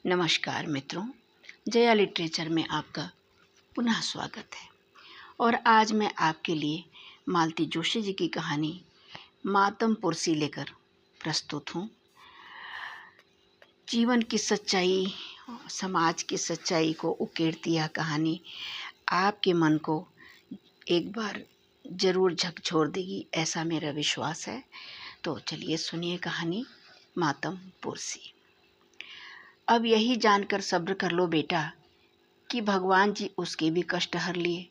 नमस्कार मित्रों, जया लिटरेचर में आपका पुनः स्वागत है। और आज मैं आपके लिए मालती जोशी जी की कहानी मातम पुरसी लेकर प्रस्तुत हूँ। जीवन की सच्चाई, समाज की सच्चाई को उकेरती यह कहानी आपके मन को एक बार ज़रूर झकझोर देगी, ऐसा मेरा विश्वास है। तो चलिए सुनिए कहानी मातम पुरसी। अब यही जानकर सब्र कर लो बेटा कि भगवान जी उसके भी कष्ट हर लिए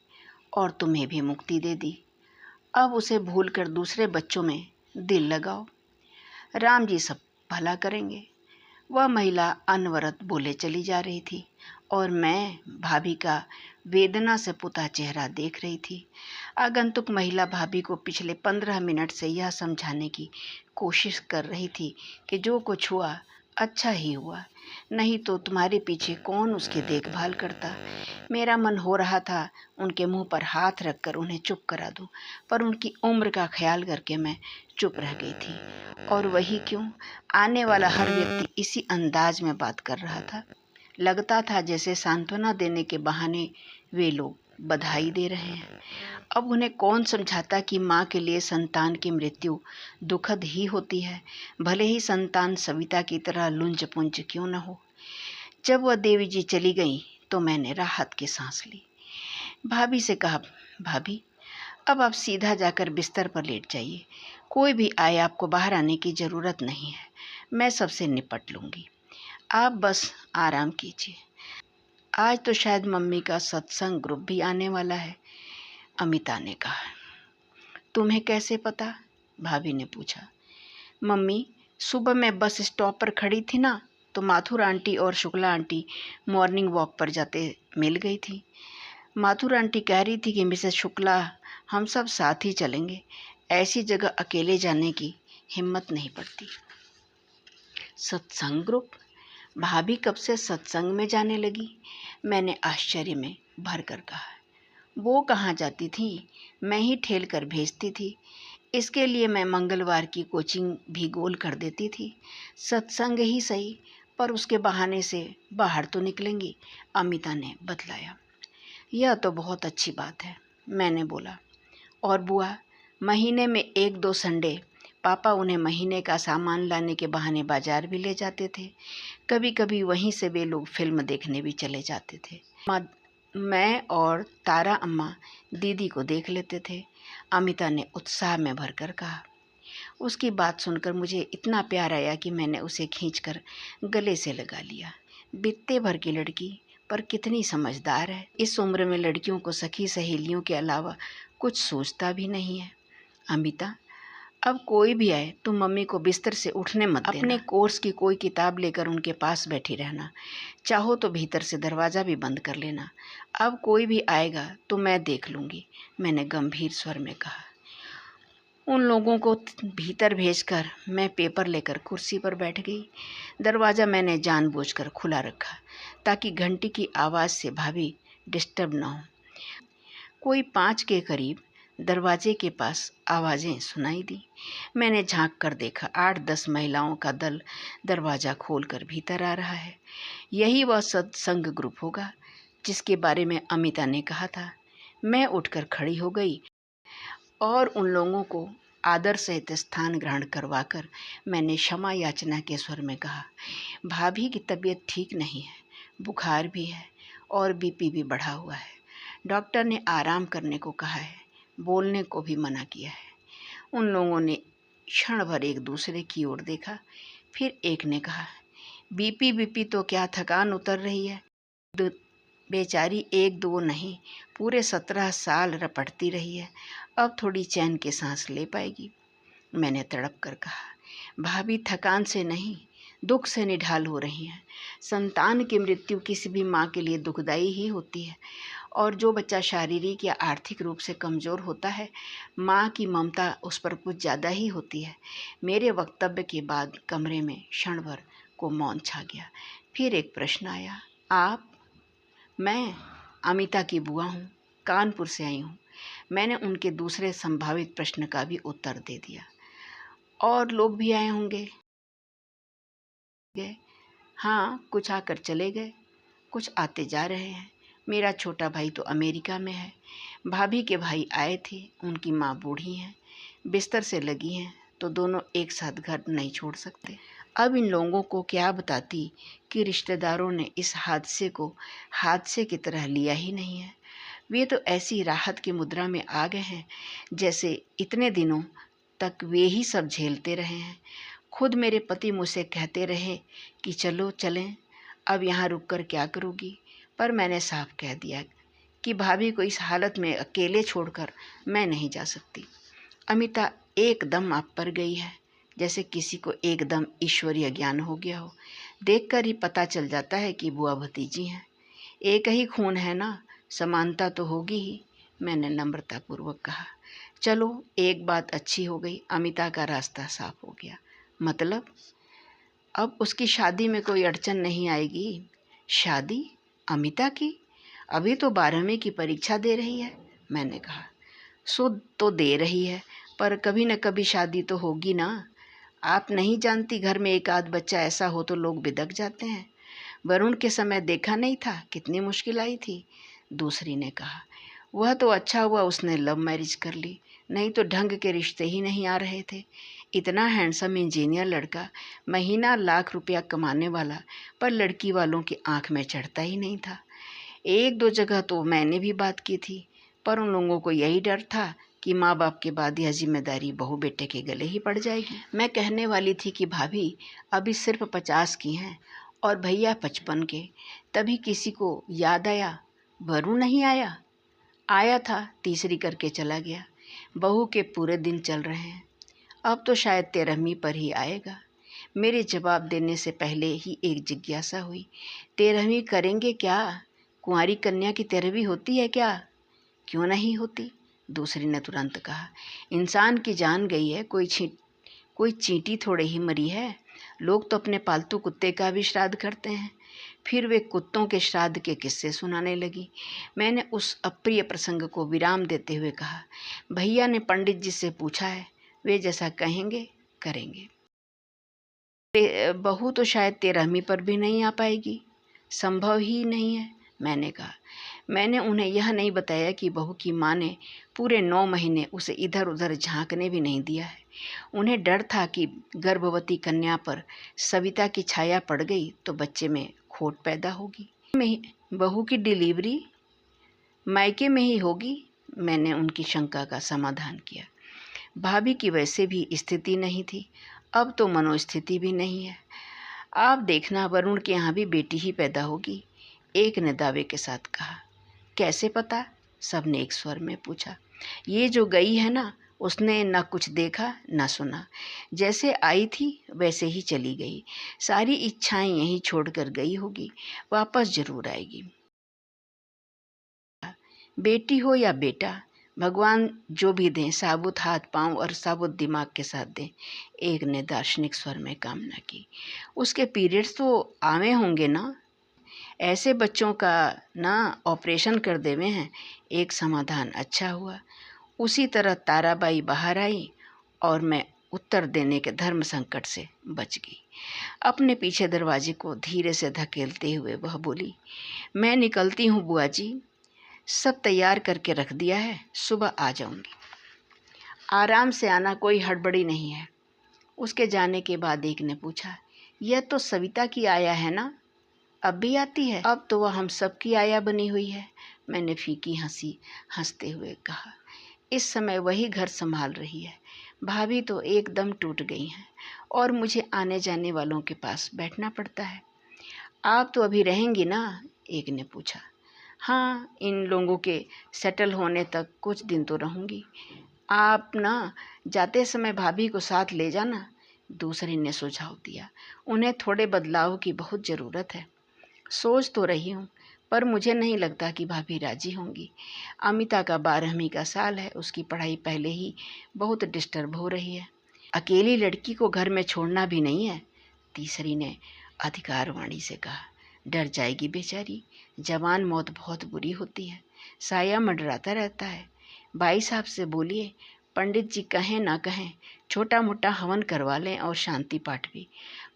और तुम्हें भी मुक्ति दे दी। अब उसे भूलकर दूसरे बच्चों में दिल लगाओ, राम जी सब भला करेंगे। वह महिला अनवरत बोले चली जा रही थी और मैं भाभी का वेदना से पुता चेहरा देख रही थी। आगंतुक महिला भाभी को पिछले 15 मिनट से यह समझाने की कोशिश कर रही थी कि जो कुछ हुआ अच्छा ही हुआ, नहीं तो तुम्हारे पीछे कौन उसकी देखभाल करता। मेरा मन हो रहा था उनके मुंह पर हाथ रखकर उन्हें चुप करा दूं, पर उनकी उम्र का ख्याल करके मैं चुप रह गई थी। और वही क्यों, आने वाला हर व्यक्ति इसी अंदाज में बात कर रहा था। लगता था जैसे सांत्वना देने के बहाने वे लोग बधाई दे रहे हैं। अब उन्हें कौन समझाता कि माँ के लिए संतान की मृत्यु दुखद ही होती है, भले ही संतान सविता की तरह लुंज पुंज क्यों न हो। जब वह देवी जी चली गई तो मैंने राहत की सांस ली। भाभी से कहा, भाभी अब आप सीधा जाकर बिस्तर पर लेट जाइए, कोई भी आए आपको बाहर आने की ज़रूरत नहीं है, मैं सबसे निपट लूँगी, आप बस आराम कीजिए। आज तो शायद मम्मी का सत्संग ग्रुप भी आने वाला है, अमिता ने कहा। तुम्हें कैसे पता? भाभी ने पूछा। मम्मी, सुबह मैं बस स्टॉप पर खड़ी थी ना, तो माथुर आंटी और शुक्ला आंटी मॉर्निंग वॉक पर जाते मिल गई थी। माथुर आंटी कह रही थी कि मिसेस शुक्ला हम सब साथ ही चलेंगे, ऐसी जगह अकेले जाने की हिम्मत नहीं पड़ती। सत्संग ग्रुप? भाभी कब से सत्संग में जाने लगी? मैंने आश्चर्य में भर कर कहा। वो कहाँ जाती थी, मैं ही ठेल कर भेजती थी। इसके लिए मैं मंगलवार की कोचिंग भी गोल कर देती थी। सत्संग ही सही, पर उसके बहाने से बाहर तो निकलेंगी, अमिता ने बतलाया। यह तो बहुत अच्छी बात है, मैंने बोला। और बुआ, महीने में 1-2 संडे पापा उन्हें महीने का सामान लाने के बहाने बाजार भी ले जाते थे। कभी कभी वहीं से वे लोग फिल्म देखने भी चले जाते थे। मैं और तारा अम्मा दीदी को देख लेते थे, अमिता ने उत्साह में भरकर कहा। उसकी बात सुनकर मुझे इतना प्यार आया कि मैंने उसे खींचकर गले से लगा लिया। बित्ते भर की लड़की, पर कितनी समझदार है। इस उम्र में लड़कियों को सखी सहेलियों के अलावा कुछ सोचता भी नहीं है। अमिता, अब कोई भी आए तो मम्मी को बिस्तर से उठने मत देना। अपने कोर्स की कोई किताब लेकर उनके पास बैठी रहना, चाहो तो भीतर से दरवाज़ा भी बंद कर लेना। अब कोई भी आएगा तो मैं देख लूँगी, मैंने गंभीर स्वर में कहा। उन लोगों को भीतर भेजकर मैं पेपर लेकर कुर्सी पर बैठ गई। दरवाज़ा मैंने जानबूझकर खुला रखा ताकि घंटी की आवाज़ से भाभी डिस्टर्ब न हो। कोई 5 के करीब दरवाजे के पास आवाज़ें सुनाई दी। मैंने झांक कर देखा, 8-10 महिलाओं का दल दरवाज़ा खोलकर भीतर आ रहा है। यही वह सत्संग ग्रुप होगा जिसके बारे में अमिता ने कहा था। मैं उठकर खड़ी हो गई और उन लोगों को आदर सहित स्थान ग्रहण करवाकर मैंने क्षमा याचना के स्वर में कहा, भाभी की तबीयत ठीक नहीं है, बुखार भी है और बीपी भी बढ़ा हुआ है। डॉक्टर ने आराम करने को कहा है, बोलने को भी मना किया है। उन लोगों ने क्षण भर एक दूसरे की ओर देखा, फिर एक ने कहा, बीपी तो क्या थकान उतर रही है। बेचारी 1-2 नहीं, पूरे 17 साल रपटती रही है, अब थोड़ी चैन की सांस ले पाएगी। मैंने तड़प कर कहा, भाभी थकान से नहीं, दुख से निढाल हो रही हैं। संतान की मृत्यु किसी भी माँ के लिए दुखदाई ही होती है, और जो बच्चा शारीरिक या आर्थिक रूप से कमज़ोर होता है, माँ की ममता उस पर कुछ ज़्यादा ही होती है। मेरे वक्तव्य के बाद कमरे में क्षण भर को मौन छा गया। फिर एक प्रश्न आया, आप? मैं अमिता की बुआ हूँ, कानपुर से आई हूँ। मैंने उनके दूसरे संभावित प्रश्न का भी उत्तर दे दिया। और लोग भी आए होंगे? हाँ, कुछ आकर चले गए, कुछ आते जा रहे हैं। मेरा छोटा भाई तो अमेरिका में है। भाभी के भाई आए थे, उनकी माँ बूढ़ी हैं, बिस्तर से लगी हैं, तो दोनों एक साथ घर नहीं छोड़ सकते। अब इन लोगों को क्या बताती कि रिश्तेदारों ने इस हादसे को हादसे की तरह लिया ही नहीं है। वे तो ऐसी राहत की मुद्रा में आ गए हैं जैसे इतने दिनों तक वे ही सब झेलते रहे हैं। खुद मेरे पति मुझसे कहते रहे कि चलो चलें, अब यहाँ रुककर क्या करोगी, पर मैंने साफ कह दिया कि भाभी को इस हालत में अकेले छोड़कर मैं नहीं जा सकती। अमिता एकदम आप पर गई है, जैसे किसी को एकदम ईश्वरीय ज्ञान हो गया हो। देखकर ही पता चल जाता है कि बुआ भतीजी हैं। एक ही खून है ना, समानता तो होगी ही, मैंने नम्रतापूर्वक कहा। चलो, एक बात अच्छी हो गई, अमिता का रास्ता साफ हो गया। मतलब अब उसकी शादी में कोई अड़चन नहीं आएगी। शादी अमिता की? अभी तो 12वीं की परीक्षा दे रही है, मैंने कहा। सो तो दे रही है, पर कभी न कभी शादी तो होगी ना। आप नहीं जानती, घर में एक आध बच्चा ऐसा हो तो लोग बिदक जाते हैं। वरुण के समय देखा नहीं था कितनी मुश्किल आई थी, दूसरी ने कहा। वह तो अच्छा हुआ उसने लव मैरिज कर ली, नहीं तो ढंग के रिश्ते ही नहीं आ रहे थे। इतना हैंडसम इंजीनियर लड़का, महीना लाख रुपया कमाने वाला, पर लड़की वालों की आंख में चढ़ता ही नहीं था। एक दो जगह तो मैंने भी बात की थी, पर उन लोगों को यही डर था कि माँ बाप के बाद यह जिम्मेदारी बहू बेटे के गले ही पड़ जाएगी। मैं कहने वाली थी कि भाभी अभी सिर्फ 50 की हैं और भैया 55 के। तभी किसी को याद आया, वरुण नहीं आया? आया था, तीसरी करके चला गया। बहू के पूरे दिन चल रहे हैं, अब तो शायद 13वीं पर ही आएगा। मेरे जवाब देने से पहले ही एक जिज्ञासा हुई, 13वीं करेंगे क्या? कुंवारी कन्या की 13वीं होती है क्या? क्यों नहीं होती? दूसरी ने तुरंत कहा। इंसान की जान गई है, कोई चींटी थोड़े ही मरी है। लोग तो अपने पालतू कुत्ते का भी श्राद्ध करते हैं। फिर वे कुत्तों के श्राद्ध के किस्से सुनाने लगी। मैंने उस अप्रिय प्रसंग को विराम देते हुए कहा, भैया ने पंडित जी से पूछा है, वे जैसा कहेंगे करेंगे। बहू तो शायद 13वीं पर भी नहीं आ पाएगी, संभव ही नहीं है, मैंने कहा। मैंने उन्हें यह नहीं बताया कि बहू की माँ ने पूरे 9 महीने उसे इधर उधर झांकने भी नहीं दिया है। उन्हें डर था कि गर्भवती कन्या पर सविता की छाया पड़ गई तो बच्चे में खोट पैदा होगी। बहू की डिलीवरी मायके में ही होगी, मैंने उनकी शंका का समाधान किया। भाभी की वैसे भी स्थिति नहीं थी, अब तो मनोस्थिति भी नहीं है। आप देखना, वरुण के यहाँ भी बेटी ही पैदा होगी, एक ने दावे के साथ कहा। कैसे पता? सबने एक स्वर में पूछा। ये जो गई है ना, उसने न कुछ देखा न सुना, जैसे आई थी वैसे ही चली गई। सारी इच्छाएं यहीं छोड़कर गई होगी, वापस जरूर आएगी। बेटी हो या बेटा, भगवान जो भी दें, साबुत हाथ पांव और साबुत दिमाग के साथ दें, एक ने दार्शनिक स्वर में कामना की। उसके पीरियड्स तो आवे होंगे ना? ऐसे बच्चों का ना ऑपरेशन कर देवे हैं। एक समाधान अच्छा हुआ। उसी तरह ताराबाई बाहर आई और मैं उत्तर देने के धर्म संकट से बच गई। अपने पीछे दरवाजे को धीरे से धकेलते हुए वह बोली, मैं निकलती हूँ बुआ जी, सब तैयार करके रख दिया है, सुबह आ जाऊंगी। आराम से आना, कोई हड़बड़ी नहीं है। उसके जाने के बाद एक ने पूछा, यह तो सविता की आया है ना, अब भी आती है? अब तो वह हम सब की आया बनी हुई है, मैंने फीकी हंसी हंसते हुए कहा। इस समय वही घर संभाल रही है। भाभी तो एकदम टूट गई हैं और मुझे आने जाने वालों के पास बैठना पड़ता है। आप तो अभी रहेंगी ना? एक ने पूछा। हाँ, इन लोगों के सेटल होने तक कुछ दिन तो रहूंगी। आप ना जाते समय भाभी को साथ ले जाना, दूसरी ने सुझाव दिया। उन्हें थोड़े बदलाव की बहुत ज़रूरत है। सोच तो रही हूँ, पर मुझे नहीं लगता कि भाभी राजी होंगी। अमिता का 12वीं का साल है, उसकी पढ़ाई पहले ही बहुत डिस्टर्ब हो रही है। अकेली लड़की को घर में छोड़ना भी नहीं है, तीसरी ने अधिकारवाणी से कहा। डर जाएगी बेचारी, जवान मौत बहुत बुरी होती है, साया मंडराता रहता है। भाई साहब से बोलिए पंडित जी कहें ना कहें, छोटा मोटा हवन करवा लें और शांति पाठ भी।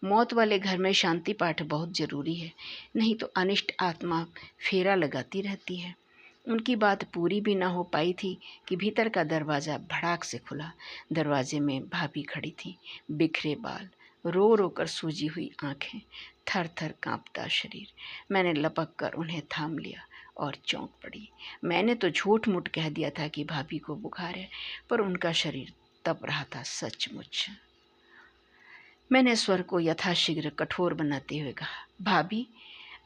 मौत वाले घर में शांति पाठ बहुत ज़रूरी है, नहीं तो अनिष्ट आत्मा फेरा लगाती रहती है। उनकी बात पूरी भी ना हो पाई थी कि भीतर का दरवाज़ा भड़ाक से खुला। दरवाजे में भाभी खड़ी थी, बिखरे बाल, रो रो कर सूजी हुई आंखें, थर थर कांपता शरीर। मैंने लपक कर उन्हें थाम लिया और चौंक पड़ी। मैंने तो झूठ मूठ कह दिया था कि भाभी को बुखार है, पर उनका शरीर तप रहा था सचमुच। मैंने स्वर को यथाशीघ्र कठोर बनाते हुए कहा, भाभी,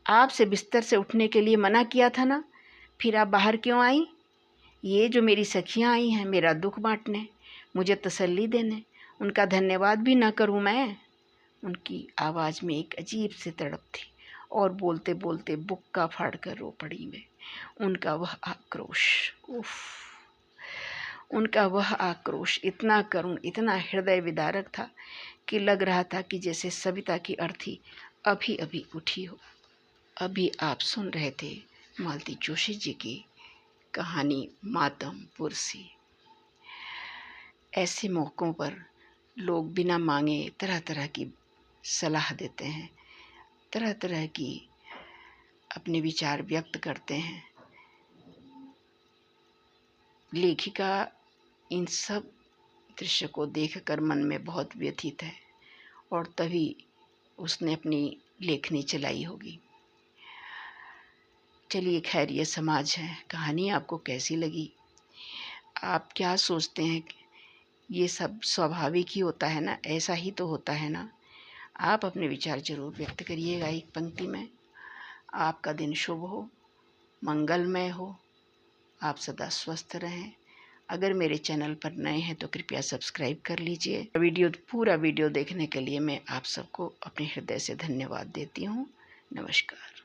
आपसे बिस्तर से उठने के लिए मना किया था ना, फिर आप बाहर क्यों आई? ये जो मेरी सखियाँ आई हैं मेरा दुख बांटने, मुझे तसल्ली देने, उनका धन्यवाद भी ना करूं मैं? उनकी आवाज़ में एक अजीब सी तड़प थी और बोलते बोलते बुक्का फाड़ कर रो पड़ी मैं। उनका वह आक्रोश, उफ, उनका वह आक्रोश इतना करुण, इतना हृदय विदारक था कि लग रहा था कि जैसे सविता की अर्थी अभी अभी उठी हो। अभी आप सुन रहे थे मालती जोशी जी की कहानी मातम पुरसी। ऐसे मौक़ों पर लोग बिना मांगे तरह तरह की सलाह देते हैं, तरह तरह की अपने विचार व्यक्त करते हैं। लेखिका इन सब दृश्य को देखकर मन में बहुत व्यथित है और तभी उसने अपनी लेखनी चलाई होगी। चलिए खैर, ये समाज है। कहानी आपको कैसी लगी? आप क्या सोचते हैं? ये सब स्वाभाविक ही होता है ना, ऐसा ही तो होता है ना? आप अपने विचार जरूर व्यक्त करिएगा एक पंक्ति में। आपका दिन शुभ हो, मंगलमय हो, आप सदा स्वस्थ रहें। अगर मेरे चैनल पर नए हैं तो कृपया सब्सक्राइब कर लीजिए। पूरा वीडियो देखने के लिए मैं आप सबको अपने हृदय से धन्यवाद देती हूँ। नमस्कार।